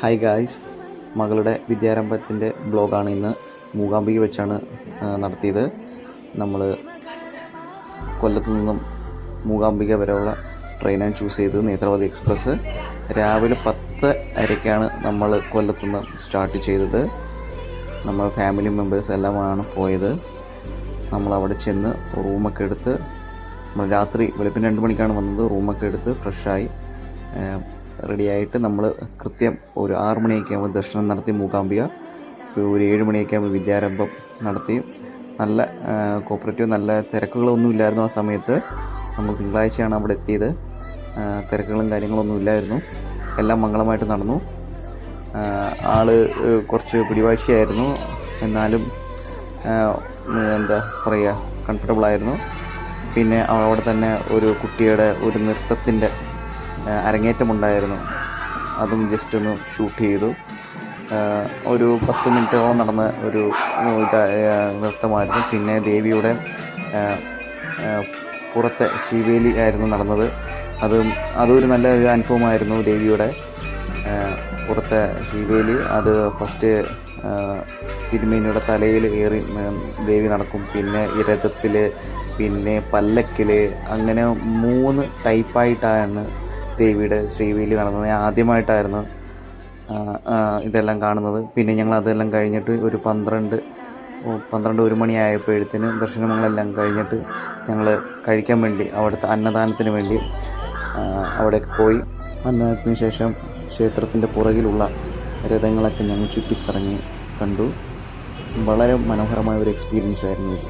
Hi guys, മകളുടെ വിദ്യാരംഭത്തിൻ്റെ ബ്ലോഗാണ് ഇന്ന്. മൂകാംബിക വെച്ചാണ് നടത്തിയത്. നമ്മൾ കൊല്ലത്തു നിന്നും മൂകാംബിക വരെയുള്ള ട്രെയിനാണ് ചൂസ് ചെയ്തത്, നേത്രാവതി എക്സ്പ്രസ്. രാവിലെ 10:30-ക്കാണ് നമ്മൾ കൊല്ലത്തു നിന്ന് സ്റ്റാർട്ട് ചെയ്തത്. നമ്മൾ ഫാമിലി മെമ്പേഴ്സ് എല്ലാമാണ് പോയത്. നമ്മളവിടെ ചെന്ന് റൂമൊക്കെ എടുത്ത്, നമ്മൾ രാത്രി വെളുപ്പിന് 2 മണിക്കാണ് വന്നത്. റൂമൊക്കെ എടുത്ത് ഫ്രഷായി റെഡിയായിട്ട് നമ്മൾ കൃത്യം ഒരു 6 മണിയൊക്കെ ആകുമ്പോൾ ദർശനം നടത്തി മൂകാംബിക. ഒരു 7 മണിയൊക്കെ ആകുമ്പോൾ വിദ്യാരംഭം നടത്തി. നല്ല കോപ്പറേറ്റീവ്, നല്ല തിരക്കുകളൊന്നും ഇല്ലായിരുന്നു ആ സമയത്ത്. നമ്മൾ തിങ്കളാഴ്ചയാണ് അവിടെ എത്തിയത്. തിരക്കുകളും കാര്യങ്ങളൊന്നും ഇല്ലായിരുന്നു. എല്ലാം മംഗളമായിട്ട് നടന്നു. ആള് കുറച്ച് പിടിവാശിയായിരുന്നു, എന്നാലും എന്താ പറയുക, കംഫർട്ടബിളായിരുന്നു. പിന്നെ അവിടെ തന്നെ ഒരു കുട്ടിയുടെ ഒരു നൃത്തത്തിൻ്റെ അരങ്ങേറ്റമുണ്ടായിരുന്നു. അതും ജസ്റ്റ് ഒന്ന് ഷൂട്ട് ചെയ്തു. ഒരു 10 മിനിറ്റോളം നടന്ന ഒരു നൃത്തമായിരുന്നു. പിന്നെ ദേവിയുടെ പുറത്തെ ശിവേലി ആയിരുന്നു നടന്നത്. അതൊരു നല്ലൊരു അനുഭവമായിരുന്നു. ദേവിയുടെ പുറത്തെ ശിവേലി, അത് ഫസ്റ്റ് തിരുമേനിയുടെ തലയിൽ ഏറി ദേവി നടക്കും. പിന്നെ ഈ രഥത്തിൽ, പിന്നെ പല്ലക്കിൽ, അങ്ങനെ 3 ടൈപ്പായിട്ടാണ് ദേവിയുടെ ശ്രീവേലി നടന്നത്. ആദ്യമായിട്ടായിരുന്നു ഇതെല്ലാം കാണുന്നത്. പിന്നെ ഞങ്ങൾ അതെല്ലാം കഴിഞ്ഞിട്ട് ഒരു 12-1 മണിയായപ്പോഴത്തേന് ദർശനങ്ങളെല്ലാം കഴിഞ്ഞിട്ട് ഞങ്ങൾ കഴിക്കാൻ വേണ്ടി, അവിടുത്തെ അന്നദാനത്തിന് വേണ്ടി അവിടെ പോയി. അന്നദാനത്തിന് ശേഷം ക്ഷേത്രത്തിൻ്റെ പുറകിലുള്ള രഥങ്ങളൊക്കെ ഞങ്ങൾ ചുറ്റിക്കറങ്ങി കണ്ടു. വളരെ മനോഹരമായ ഒരു എക്സ്പീരിയൻസ് ആയിരുന്നു ഇത്.